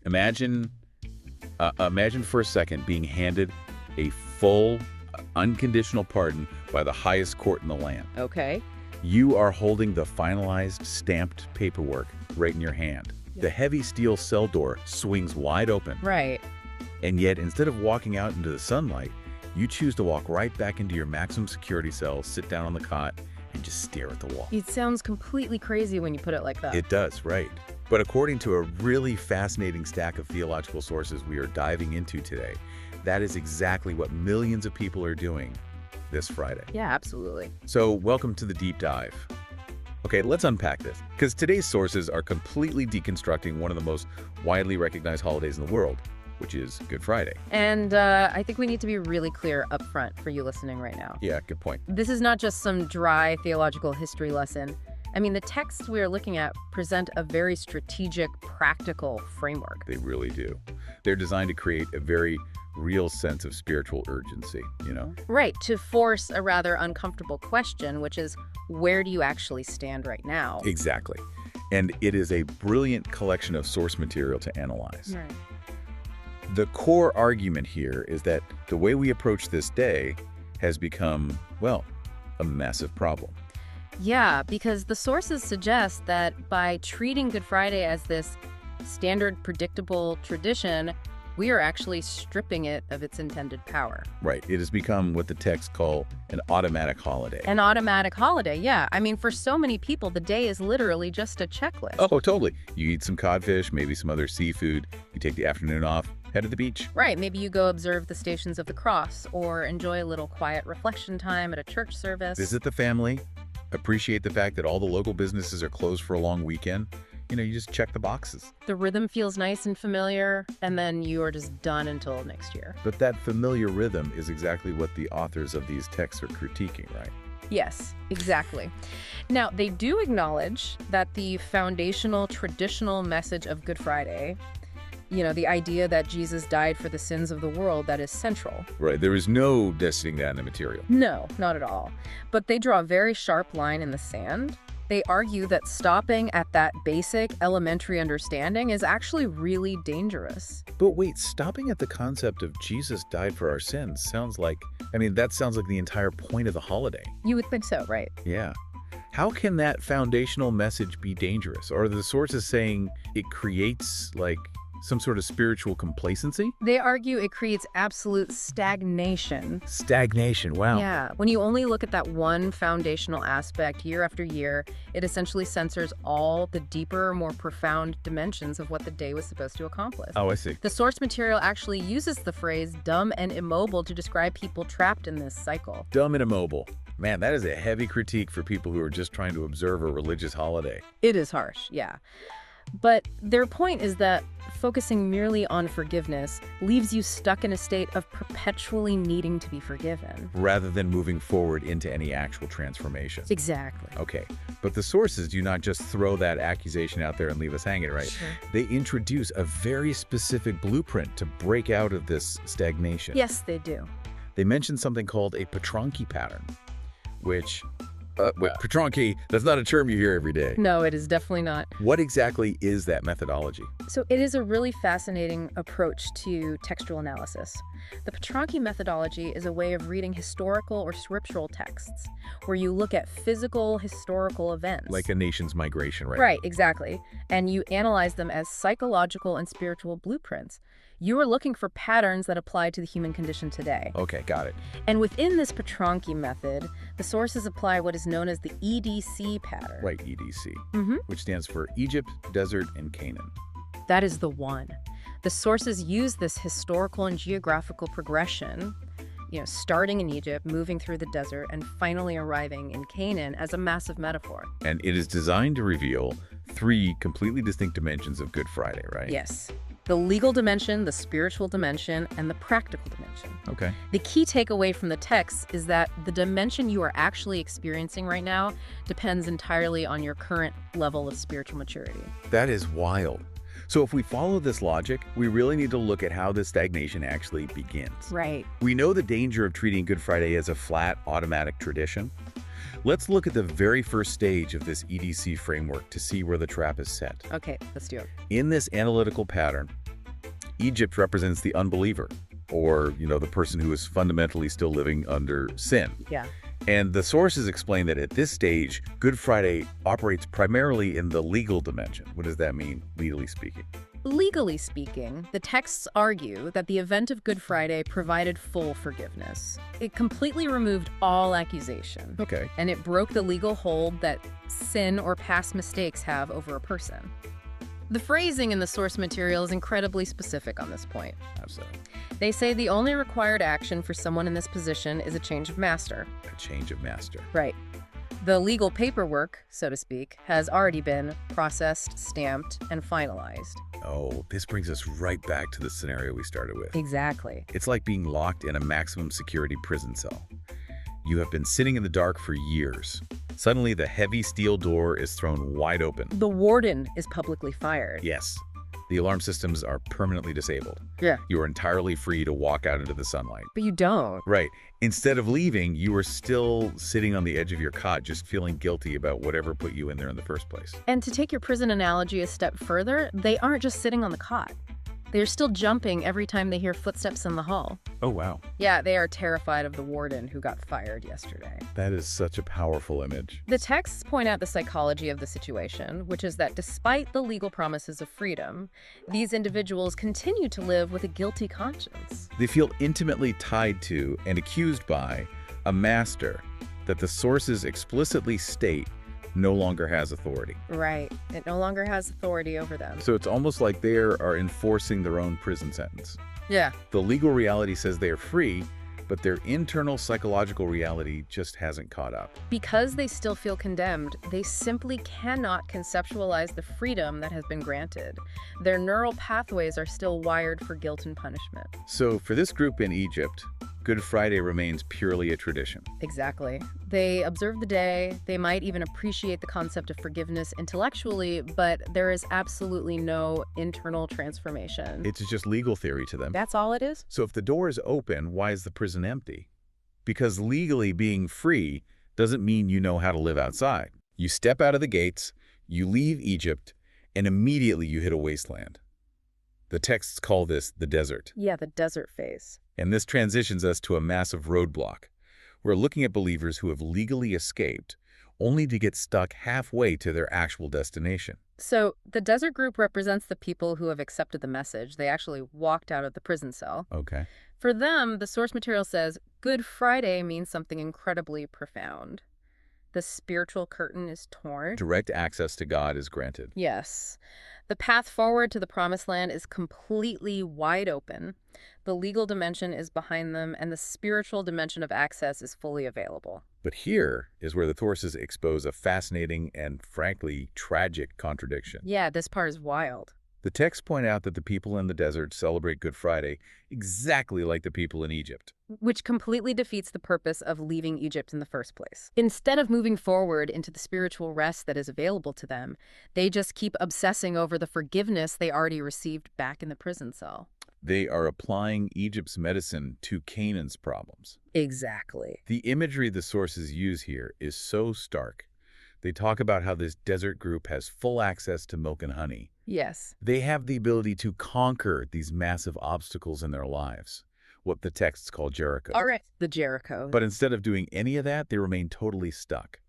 Imagine, imagine for a second being handed a full, unconditional pardon by the highest court in the land. Okay. You are holding the finalized, stamped paperwork right in your hand. Yeah. The heavy steel cell door swings wide open. Right. And yet, instead of walking out into the sunlight, you choose to walk right back into your maximum security cell, sit down on the cot, and just stare at the wall. It sounds completely crazy when you put it like that. It does, right. But according to a really fascinating stack of theological sources we are diving into today, that is exactly what millions of people are doing this Friday. Yeah, absolutely. So welcome to the deep dive. Okay, let's unpack this, because today's sources are completely deconstructing one of the most widely recognized holidays in the world, which is Good Friday. And I think we need to be really clear up front for you listening right now. Yeah, good point. This is not just some dry theological history lesson. I mean, the texts we are looking at present a very strategic, practical framework. They really do. They're designed to create a very real sense of spiritual urgency, you know? Right, to force a rather uncomfortable question, which is, where do you actually stand right now? Exactly. And it is a brilliant collection of source material to analyze. Right. The core argument here is that the way we approach this day has become, well, a massive problem. Yeah, because the sources suggest that by treating Good Friday as this standard, predictable tradition, we are actually stripping it of its intended power. Right. It has become what the texts call an automatic holiday. An automatic holiday, yeah. I mean, for so many people, the day is literally just a checklist. Oh, totally. You eat some codfish, maybe some other seafood. You take the afternoon off, head to the beach. Right. Maybe you go observe the Stations of the Cross or enjoy a little quiet reflection time at a church service. Visit the family. Appreciate the fact that all the local businesses are closed for a long weekend. You know, you just check the boxes. The rhythm feels nice and familiar, and then you are just done until next year. But that familiar rhythm is exactly what the authors of these texts are critiquing, right? Yes, exactly. Now, they do acknowledge that the foundational, traditional message of Good Friday, you know, the idea that Jesus died for the sins of the world, that is central. Right. There is no dissing that in the material. No, not at all. But they draw a very sharp line in the sand. They argue that stopping at that basic, elementary understanding is actually really dangerous. But wait, stopping at the concept of Jesus died for our sins sounds like, that sounds like the entire point of the holiday. You would think so, right? Yeah. How can that foundational message be dangerous? Or are the sources saying it creates, some sort of spiritual complacency? They argue it creates absolute stagnation. Stagnation, wow. Yeah. When you only look at that one foundational aspect year after year, it essentially censors all the deeper, more profound dimensions of what the day was supposed to accomplish. Oh, I see. The source material actually uses the phrase dumb and immobile to describe people trapped in this cycle. Dumb and immobile. Man, that is a heavy critique for people who are just trying to observe a religious holiday. It is harsh, yeah. But their point is that focusing merely on forgiveness leaves you stuck in a state of perpetually needing to be forgiven. Rather than moving forward into any actual transformation. Exactly. Okay, but the sources do not just throw that accusation out there and leave us hanging, right? Sure. They introduce a very specific blueprint to break out of this stagnation. Yes, they do. They mention something called a Petronki pattern, which... Petronki, that's not a term you hear every day. No, it is definitely not. What exactly is that methodology? So it is a really fascinating approach to textual analysis. The Petronki methodology is a way of reading historical or scriptural texts, where you look at physical, historical events. Like a nation's migration, right? Right, exactly. And you analyze them as psychological and spiritual blueprints. You are looking for patterns that apply to the human condition today. Okay, got it. And within this Petronki method, the sources apply what is known as the EDC pattern. Right, EDC, Mm-hmm. which stands for Egypt, Desert, and Canaan. That is the one. The sources use this historical and geographical progression, starting in Egypt, moving through the desert, and finally arriving in Canaan as a massive metaphor. And it is designed to reveal three completely distinct dimensions of Good Friday, right? Yes. The legal dimension, the spiritual dimension, and the practical dimension. Okay. The key takeaway from the text is that the dimension you are actually experiencing right now depends entirely on your current level of spiritual maturity. That is wild. So if we follow this logic, we really need to look at how this stagnation actually begins. Right. We know the danger of treating Good Friday as a flat, automatic tradition. Let's look at the very first stage of this EDC framework to see where the trap is set. Okay, let's do it. In this analytical pattern, Egypt represents the unbeliever, or, the person who is fundamentally still living under sin. Yeah. And the sources explain that at this stage, Good Friday operates primarily in the legal dimension. What does that mean, legally speaking? Legally speaking, the texts argue that the event of Good Friday provided full forgiveness. It completely removed all accusation. Okay. And it broke the legal hold that sin or past mistakes have over a person. The phrasing in the source material is incredibly specific on this point. Absolutely. They say the only required action for someone in this position is a change of master. A change of master. Right. The legal paperwork, so to speak, has already been processed, stamped, and finalized. Oh, this brings us right back to the scenario we started with. Exactly. It's like being locked in a maximum security prison cell. You have been sitting in the dark for years. Suddenly, the heavy steel door is thrown wide open. The warden is publicly fired. Yes, the alarm systems are permanently disabled. Yeah. You are entirely free to walk out into the sunlight. But you don't. Right. Instead of leaving, you are still sitting on the edge of your cot, just feeling guilty about whatever put you in there in the first place. And to take your prison analogy a step further, they aren't just sitting on the cot. They're still jumping every time they hear footsteps in the hall. Oh, wow. Yeah, they are terrified of the warden who got fired yesterday. That is such a powerful image. The texts point out the psychology of the situation, which is that despite the legal promises of freedom, these individuals continue to live with a guilty conscience. They feel intimately tied to and accused by a master that the sources explicitly state no longer has authority. Right. It no longer has authority over them. So it's almost like they are enforcing their own prison sentence. Yeah. The legal reality says they are free, but their internal psychological reality just hasn't caught up. Because they still feel condemned, they simply cannot conceptualize the freedom that has been granted. Their neural pathways are still wired for guilt and punishment. So for this group in Egypt, Good Friday remains purely a tradition. Exactly. They observe the day, they might even appreciate the concept of forgiveness intellectually, but there is absolutely no internal transformation. It's just legal theory to them. That's all it is? So if the door is open, why is the prison empty? Because legally being free doesn't mean you know how to live outside. You step out of the gates, you leave Egypt, and immediately you hit a wasteland. The texts call this the desert. Yeah, the desert phase. And this transitions us to a massive roadblock. We're looking at believers who have legally escaped, only to get stuck halfway to their actual destination. So the desert group represents the people who have accepted the message. They actually walked out of the prison cell. Okay. For them, the source material says Good Friday means something incredibly profound. The spiritual curtain is torn. Direct access to God is granted. Yes. The path forward to the promised land is completely wide open. The legal dimension is behind them, and the spiritual dimension of access is fully available. But here is where the sources expose a fascinating and, frankly, tragic contradiction. Yeah, this part is wild. The texts point out that the people in the desert celebrate Good Friday exactly like the people in Egypt. Which completely defeats the purpose of leaving Egypt in the first place. Instead of moving forward into the spiritual rest that is available to them, they just keep obsessing over the forgiveness they already received back in the prison cell. They are applying Egypt's medicine to Canaan's problems. Exactly. The imagery the sources use here is so stark. They talk about how this desert group has full access to milk and honey. Yes. They have the ability to conquer these massive obstacles in their lives, what the texts call Jericho. All right. The Jericho. But instead of doing any of that, they remain totally stuck.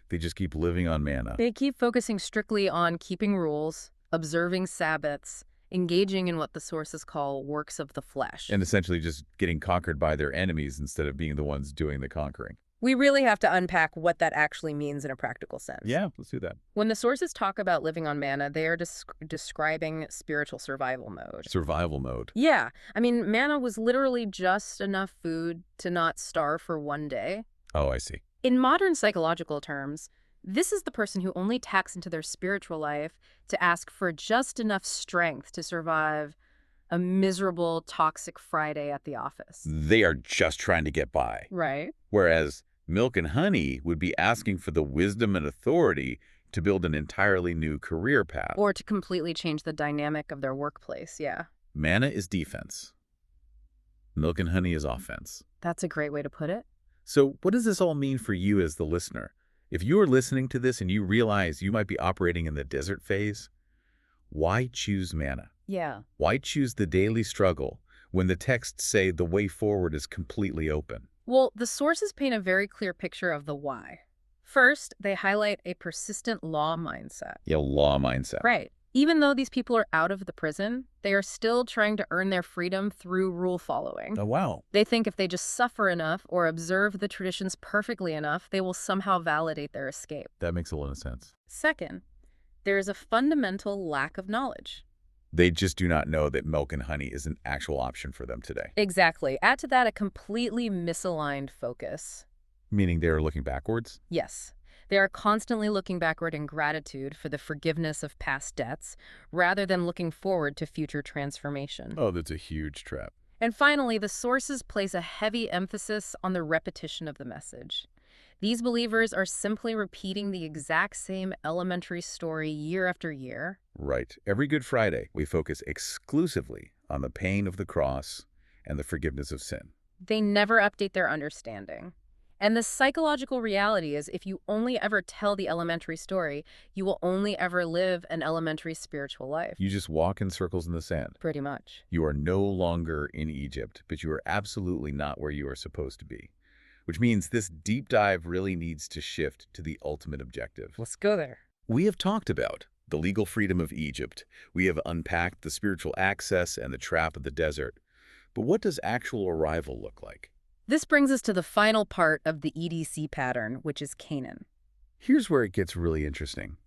They just keep living on manna. They keep focusing strictly on keeping rules, observing Sabbaths, engaging in what the sources call works of the flesh. And essentially just getting conquered by their enemies instead of being the ones doing the conquering. We really have to unpack what that actually means in a practical sense. Yeah, let's do that. When the sources talk about living on manna, they are describing spiritual survival mode. Survival mode. Yeah. I mean, manna was literally just enough food to not starve for one day. Oh, I see. In modern psychological terms, this is the person who only taps into their spiritual life to ask for just enough strength to survive a miserable, toxic Friday at the office. They are just trying to get by. Right. Whereas milk and honey would be asking for the wisdom and authority to build an entirely new career path. Or to completely change the dynamic of their workplace, yeah. Manna is defense. Milk and honey is offense. That's a great way to put it. So what does this all mean for you as the listener? If you are listening to this and you realize you might be operating in the desert phase, why choose manna? Yeah. Why choose the daily struggle when the texts say the way forward is completely open? Well, the sources paint a very clear picture of the why. First, they highlight a persistent law mindset. Yeah, law mindset. Right. Even though these people are out of the prison, they are still trying to earn their freedom through rule following. Oh, wow. They think if they just suffer enough or observe the traditions perfectly enough, they will somehow validate their escape. That makes a lot of sense. Second, there is a fundamental lack of knowledge. They just do not know that milk and honey is an actual option for them today. Exactly. Add to that a completely misaligned focus. Meaning they're looking backwards? Yes. They are constantly looking backward in gratitude for the forgiveness of past debts, rather than looking forward to future transformation. Oh, that's a huge trap. And finally, the sources place a heavy emphasis on the repetition of the message. These believers are simply repeating the exact same elementary story year after year. Right. Every Good Friday, we focus exclusively on the pain of the cross and the forgiveness of sin. They never update their understanding. And the psychological reality is if you only ever tell the elementary story, you will only ever live an elementary spiritual life. You just walk in circles in the sand. Pretty much. You are no longer in Egypt, but you are absolutely not where you are supposed to be. Which means this deep dive really needs to shift to the ultimate objective. Let's go there. We have talked about the legal freedom of Egypt. We have unpacked the spiritual access and the trap of the desert. But what does actual arrival look like? This brings us to the final part of the EDC pattern, which is Canaan. Here's where it gets really interesting,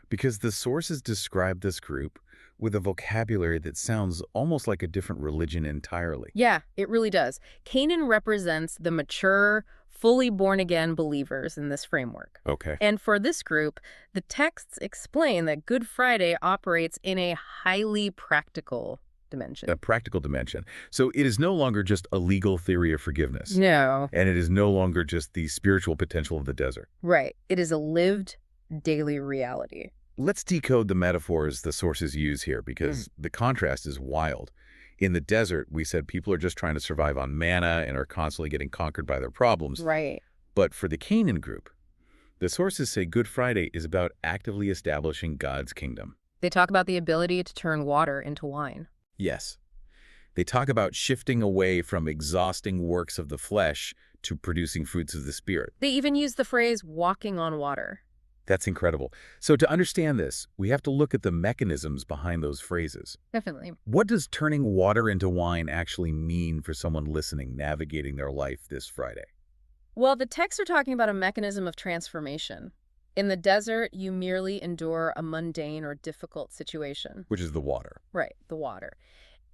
because the sources describe this group with a vocabulary that sounds almost like a different religion entirely. Yeah, it really does. Canaan represents the mature, fully born-again believers in this framework. Okay. And for this group, the texts explain that Good Friday operates in a highly practical dimension. A practical dimension. So it is no longer just a legal theory of forgiveness. No. And it is no longer just the spiritual potential of the desert. Right. It is a lived daily reality. Let's decode the metaphors the sources use here, because the contrast is wild. In the desert, we said people are just trying to survive on manna and are constantly getting conquered by their problems. Right. But for the Canaan group, the sources say Good Friday is about actively establishing God's kingdom. They talk about the ability to turn water into wine. Yes. They talk about shifting away from exhausting works of the flesh to producing fruits of the Spirit. They even use the phrase walking on water. That's incredible. So to understand this, we have to look at the mechanisms behind those phrases. Definitely. What does turning water into wine actually mean for someone listening, navigating their life this Friday? Well, the texts are talking about a mechanism of transformation. In the desert, you merely endure a mundane or difficult situation. Which is the water. Right, the water.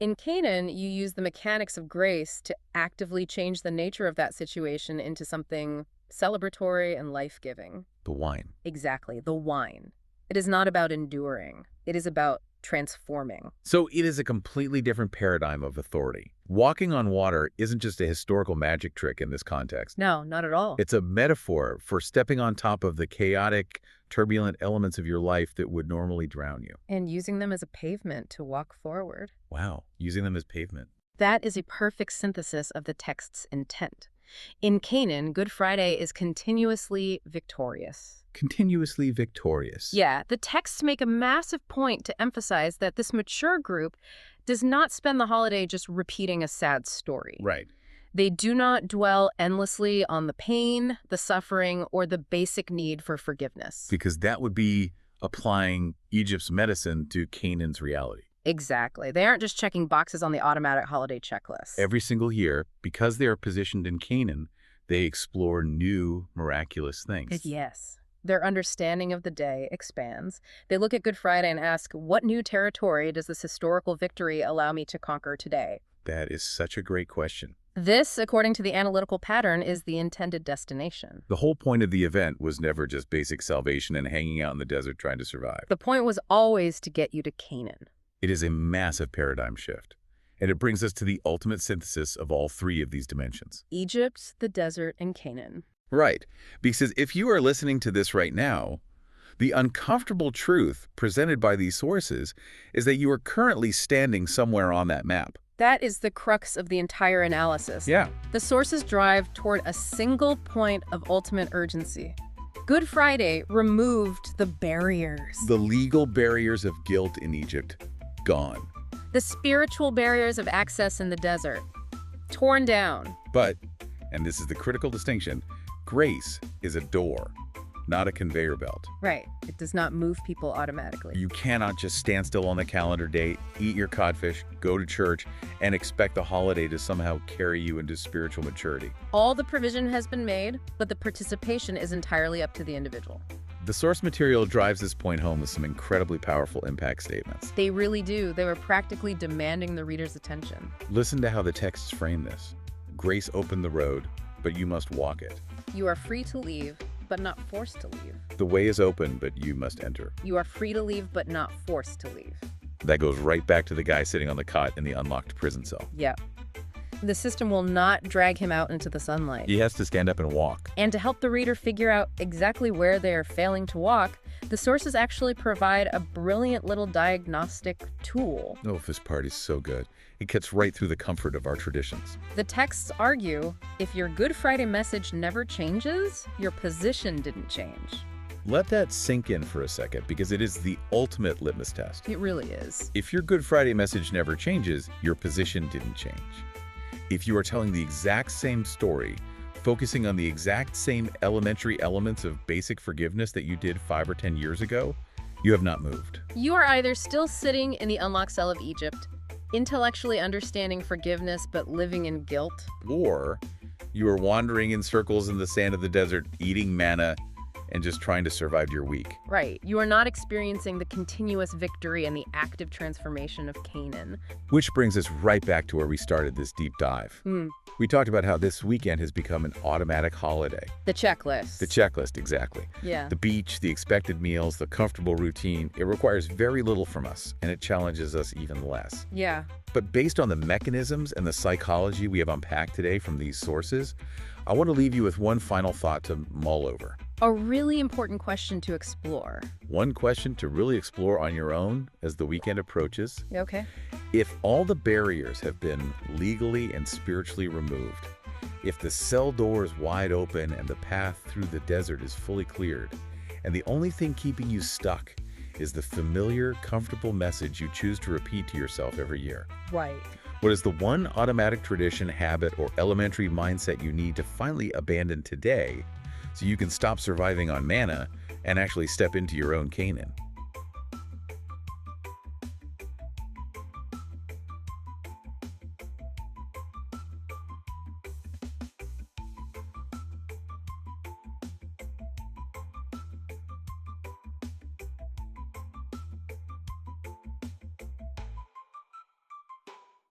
In Canaan, you use the mechanics of grace to actively change the nature of that situation into something celebratory and life-giving. The wine. Exactly, the wine. It is not about enduring. It is about transforming. So it is a completely different paradigm of authority. Walking on water isn't just a historical magic trick in this context. No, not at all. It's a metaphor for stepping on top of the chaotic, turbulent elements of your life that would normally drown you. And using them as a pavement to walk forward. Wow, using them as pavement. That is a perfect synthesis of the text's intent. In Canaan, Good Friday is continuously victorious. Continuously victorious. Yeah, the texts make a massive point to emphasize that this mature group does not spend the holiday just repeating a sad story. Right. They do not dwell endlessly on the pain, the suffering, or the basic need for forgiveness. Because that would be applying Egypt's medicine to Canaan's reality. Exactly. They aren't just checking boxes on the automatic holiday checklist. Every single year, because they are positioned in Canaan, they explore new, miraculous things. Yes. Their understanding of the day expands. They look at Good Friday and ask, what new territory does this historical victory allow me to conquer today? That is such a great question. This, according to the analytical pattern, is the intended destination. The whole point of the event was never just basic salvation and hanging out in the desert trying to survive. The point was always to get you to Canaan. It is a massive paradigm shift, and it brings us to the ultimate synthesis of all three of these dimensions. Egypt, the desert, and Canaan. Right, because if you are listening to this right now, the uncomfortable truth presented by these sources is that you are currently standing somewhere on that map. That is the crux of the entire analysis. Yeah. The sources drive toward a single point of ultimate urgency. Good Friday removed the barriers. The legal barriers of guilt in Egypt, gone. The spiritual barriers of access in the desert. Torn down. But, and this is the critical distinction, grace is a door, not a conveyor belt. Right. It does not move people automatically. You cannot just stand still on the calendar date, eat your codfish, go to church, and expect the holiday to somehow carry you into spiritual maturity. All the provision has been made, but the participation is entirely up to the individual. The source material drives this point home with some incredibly powerful impact statements. They really do. They were practically demanding the reader's attention. Listen to how the texts frame this. Grace opened the road, but you must walk it. You are free to leave, but not forced to leave. The way is open, but you must enter. You are free to leave, but not forced to leave. That goes right back to the guy sitting on the cot in the unlocked prison cell. Yeah. The system will not drag him out into the sunlight. He has to stand up and walk. And to help the reader figure out exactly where they are failing to walk, the sources actually provide a brilliant little diagnostic tool. Oh, this part is so good. It cuts right through the comfort of our traditions. The texts argue, if your Good Friday message never changes, your position didn't change. Let that sink in for a second, because it is the ultimate litmus test. It really is. If your Good Friday message never changes, your position didn't change. If you are telling the exact same story, focusing on the exact same elementary elements of basic forgiveness that you did 5 or 10 years ago, you have not moved. You are either still sitting in the unlocked cell of Egypt, intellectually understanding forgiveness but living in guilt, Or you are wandering in circles in the sand of the desert, eating manna, and just trying to survive your week. right. You are not experiencing the continuous victory and the active transformation of Canaan. Which brings us right back to where we started this deep dive. We talked about how this weekend has become an automatic holiday. The checklist. The checklist, exactly. Yeah. The beach, the expected meals, the comfortable routine. It requires very little from us, and it challenges us even less. Yeah. But based on the mechanisms and the psychology we have unpacked today from these sources, I want to leave you with one final thought to mull over. A really important question to explore. One question to really explore on your own as the weekend approaches. Okay. If all the barriers have been legally and spiritually removed, if the cell door is wide open and the path through the desert is fully cleared, and the only thing keeping you stuck is the familiar, comfortable message you choose to repeat to yourself every year, Right. what is the one automatic tradition, habit, or elementary mindset you need to finally abandon today so you can stop surviving on manna and actually step into your own Canaan?